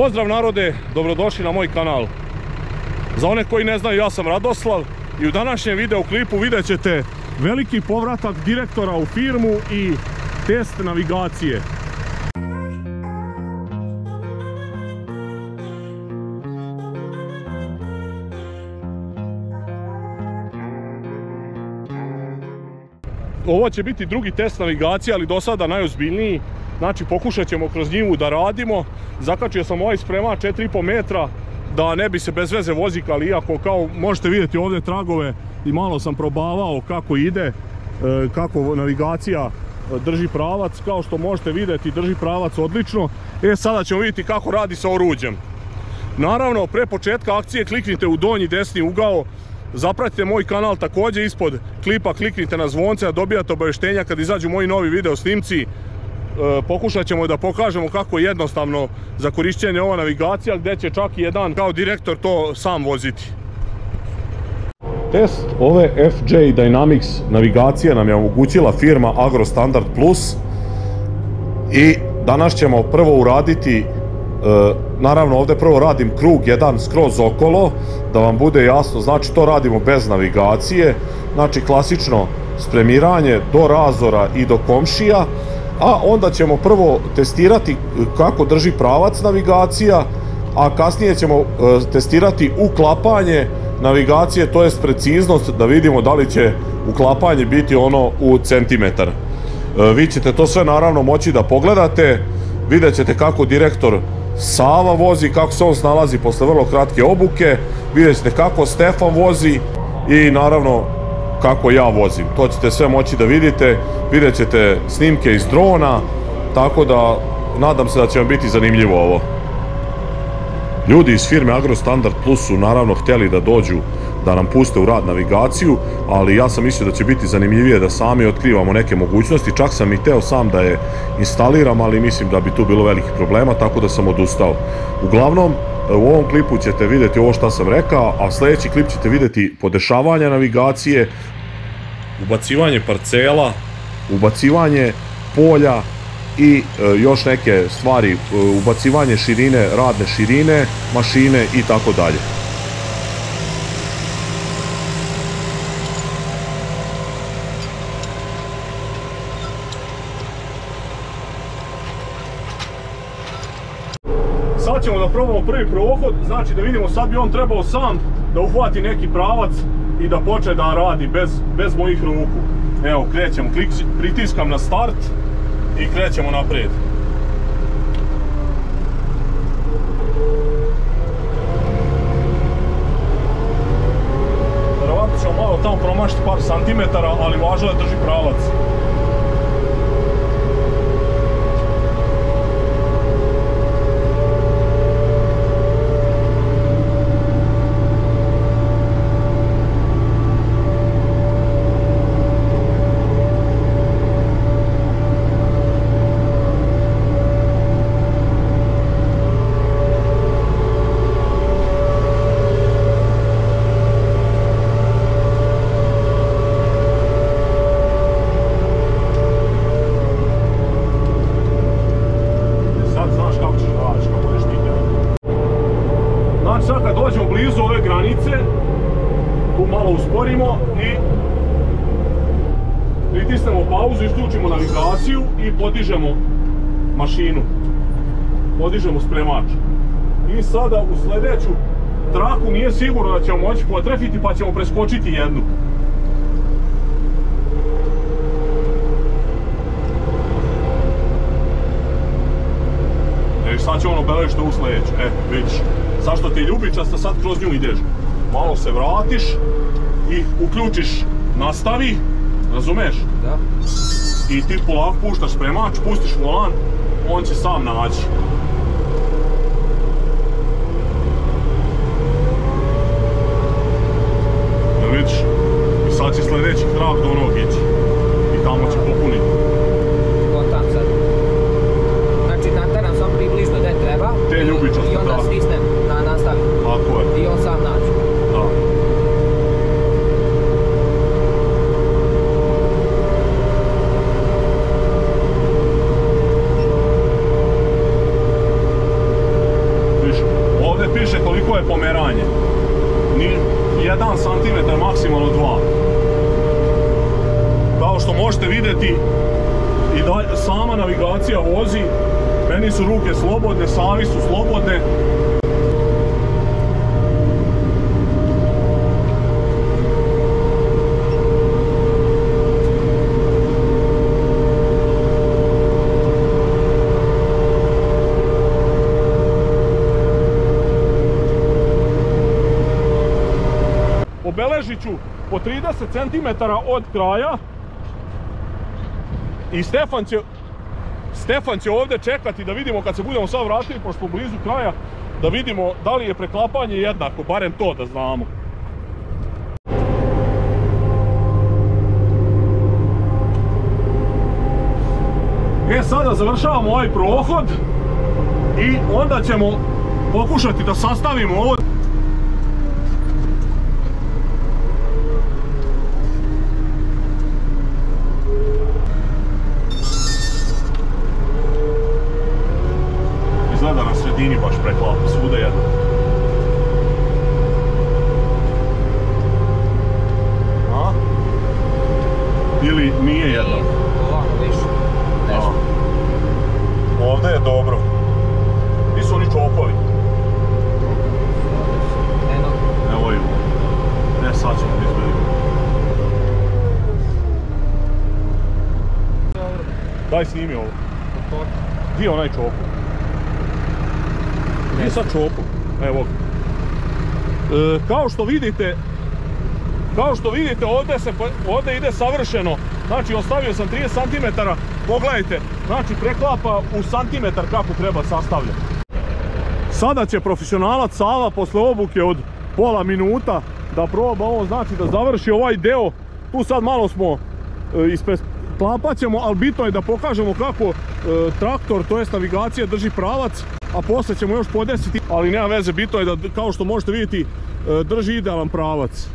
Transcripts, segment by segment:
Pozdrav narode, dobrodošli na moj kanal. Za one koji ne znaju, ja sam Radoslav i u današnjem videoklipu vidjet ćete veliki povratak direktora u firmu i test navigacije. Ovo će biti drugi test navigacije, ali do sada najozbiljniji. Znači pokušat ćemo kroz njivu da radimo. Zakačio sam ovaj spremač 4,5 metra da ne bi se bez veze vozikali, iako kao možete vidjeti ovdje tragove i malo sam probavao kako ide, kako navigacija drži pravac. Kao što možete vidjeti, drži pravac odlično. Sada ćemo vidjeti kako radi sa oruđem. Naravno, pre početka akcije kliknite u donji desni ugao. Zapratite moj kanal također, ispod klipa kliknite na zvonce da dobijate obavještenja kad izađu moji novi video snimci. Pokušat ćemo da pokažemo kako je jednostavno za korištenje ova navigacija, gdje će čak i jedan kao direktor to sam voziti. Test ove FJ Dynamics navigacije nam je omogućila firma Agrostandard Plus i danas ćemo prvo uraditi, naravno ovdje prvo radim krug jedan skroz okolo, da vam bude jasno, znači to radimo bez navigacije, znači klasično spremiranje do razora i do komšija, a onda ćemo prvo testirati kako drži pravac navigacija, a kasnije ćemo testirati uklapanje navigacije, to jest preciznost, da vidimo da li će uklapanje biti ono u centimetar. Vi ćete to sve naravno moći da pogledate, vidjet ćete kako direktor Sava vozi, kako se on snalazi posle vrlo kratke obuke, vidjet ćete kako Stefan vozi i naravno kako ja vozim. To ćete sve moći da vidite, vidjet ćete snimke iz drona, tako da nadam se da će vam biti zanimljivo ovo. Ljudi iz firme Agrostandard Plus su naravno htjeli da dođu da nam puste u rad navigaciju, ali ja sam mislio da će biti zanimljivije da sami otkrivamo neke mogućnosti, čak sam i hteo sam da je instaliram, ali mislim da bi tu bilo velikih problema, tako da sam odustao. Uglavnom, u ovom klipu ćete vidjeti ovo što sam rekao, a sljedeći klip ćete vidjeti podešavanje navigacije, ubacivanje parcela, ubacivanje polja i još neke stvari, ubacivanje širine, radne širine, mašine i tako dalje. Sad ćemo da probamo prvi prohod, znači da vidimo, sad bi on trebao sam da uhvati neki pravac i da počne da radi bez mojih ruku. Evo, krećemo, pritiskam na start i krećemo naprijed. Verovatno ćemo malo tamo promašiti par santimetara, ali važno je da drži pravac. Sad kad dođemo blizu ove granice, tu malo usporimo i pritisnemo pauzu, isključimo navigaciju i podižemo mašinu, podižemo spremač. I sada u sljedeću traku nije sigurno da ćemo moći potrefiti, pa ćemo preskočiti jednu. Sad će ono beležiti u sljedeću, vidiš. Sad što ti je ljubičasta, sad kroz nju ideš. Malo se vratiš i uključiš nastavi, razumeš? Da. I ti polako puštaš spremač, pustiš volan, on će sam naći. Jel vidiš? I sad će sljedeći trak do onog ići. I tamo će popuniti. Tam sad. Znači nateram sam približno gdje treba. Te ljubičaste, i onda stisnem na nastavi. Tako je. I on sam nađe. Da. koliko je pomeranje. Ni 1 cm, maksimalno 2. Kao što možete vidjeti, i da sama navigacija vozi, meni su ruke slobodne, Savi su slobodne. Obeležit ću po 30 cm od kraja i Stefan će ovdje čekati da vidimo kad se budemo sad vratili, pošto smo blizu kraja, da vidimo da li je preklapanje jednako, barem to da znamo. Sada završavamo ovaj prohod i onda ćemo pokušati da sastavimo ovo. Izgleda na sredini baš preklapa, svuda jedno. A? Ili nije jedno? Ovako više. Nešto. Ovdje je dobro. Gdje su oni čopovi? Evo ju. Ne, sad ćemo da izgledimo. Daj snimi ovo. Gdje je onaj čopov? Gdje je sad čopov? Evo ga. Kao što vidite ovdje ide savršeno. Znači ostavio sam 30 cm, pogledajte, znači preklapa u santimetar kako treba sastavljati. Sada će profesionalac Sava posle obuke od pola minuta da proba ovo, znači da završi ovaj deo. Tu sad malo smo ispreklapat ćemo, ali bitno je da pokažemo kako traktor, to jest navigacija, drži pravac, a poslije ćemo još podesiti, ali nema veze, bitno je da, kao što možete vidjeti, drži idealan pravac.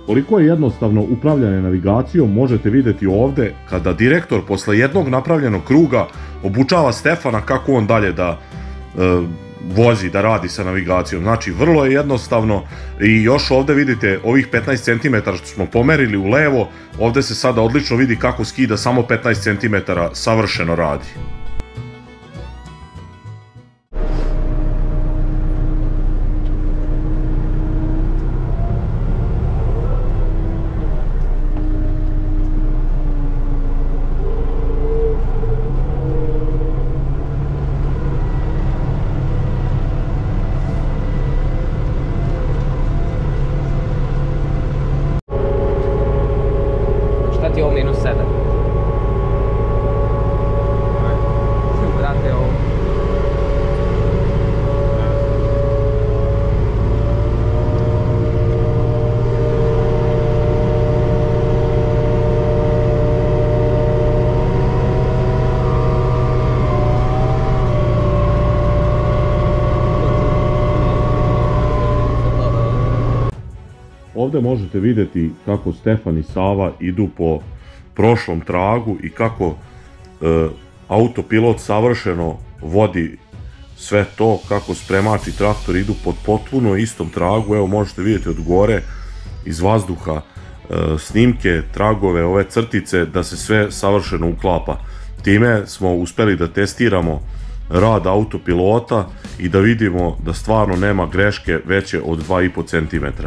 Koliko je jednostavno upravljanje navigacijom možete vidjeti ovdje kada direktor posle jednog napravljenog kruga obučava Stefana kako on dalje da vozi, da radi sa navigacijom. Znači vrlo je jednostavno i još ovdje vidite ovih 15 cm što smo pomerili u levo, ovdje se sada odlično vidi kako skida samo 15 cm savršeno radi. Šta ti je ovo -7? ovdje možete vidjeti kako Stefan i Sava idu po prošlom tragu i kako autopilot savršeno vodi sve to, kako spremač i traktor idu pod potpuno istom tragu. Evo možete vidjeti od gore iz vazduha snimke, tragove, ove crtice, da se sve savršeno uklapa. Time smo uspjeli da testiramo rad autopilota i da vidimo da stvarno nema greške veće od 2,5 cm.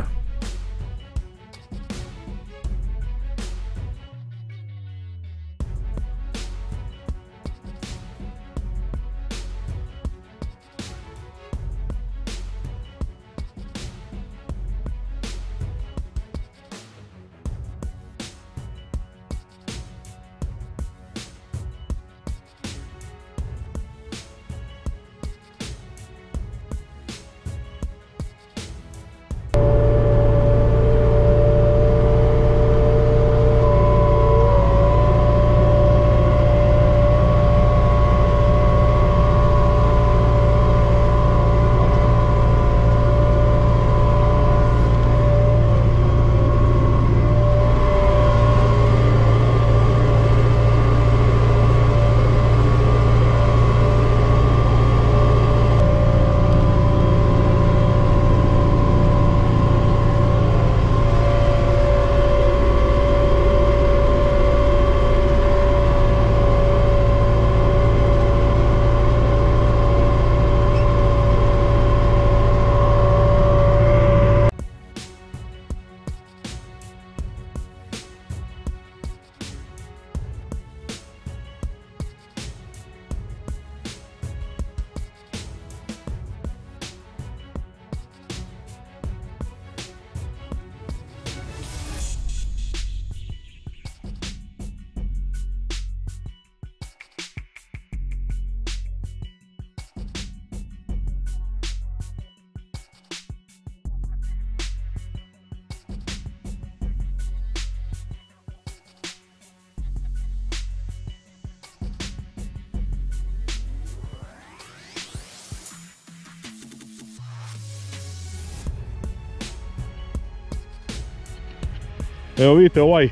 Evo vidite ovaj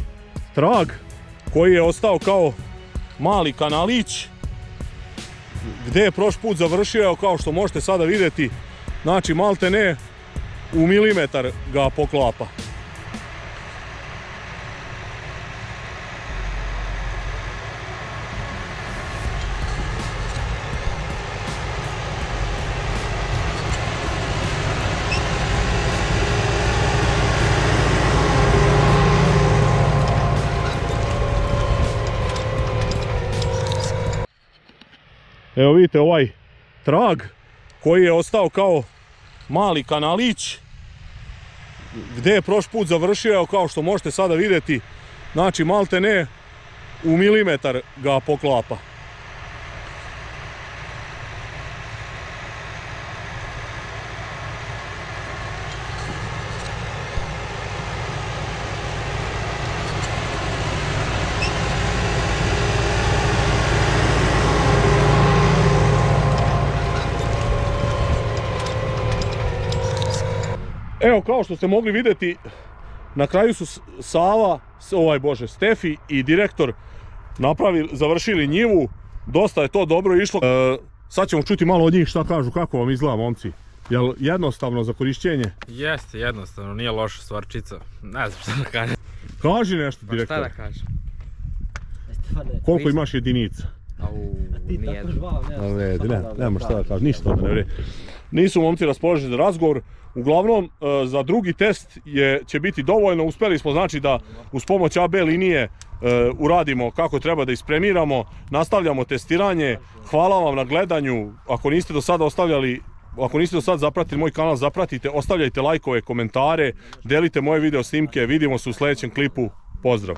trag koji je ostao kao mali kanalić gdje je prošli put završio, evo kao što možete sada vidjeti, znači malte ne u milimetar ga poklapa. Evo vidite ovaj trag koji je ostao kao mali kanalić gdje je prošli put završio, evo kao što možete sada vidjeti, znači malte ne u milimetar ga poklapa. Evo kao što ste mogli vidjeti, na kraju su Sava, Stefi i direktor završili njivu. Dosta je to dobro išlo. Sad ćemo čuti malo od njih šta kažu, kako vam izgleda, momci. Jel jednostavno za korišćenje? Jeste jednostavno, nije loša stvarčica. Ne znam šta da kažem. Kaži nešto, direktor. Šta da kažem? Koliko imaš jedinica? Nijedno. Nema šta da kažem, ništa ne vredi. Nisu momci raspoloženi za razgovor. Uglavnom, za drugi test će biti dovoljno. Uspjeli smo znači da uz pomoć AB linije uradimo kako treba da ispremiramo. Nastavljamo testiranje. Hvala vam na gledanju. Ako niste do sada zapratili moj kanal, zapratite, ostavljajte lajkove, komentare, delite moje video snimke. Vidimo se u sljedećem klipu. Pozdrav!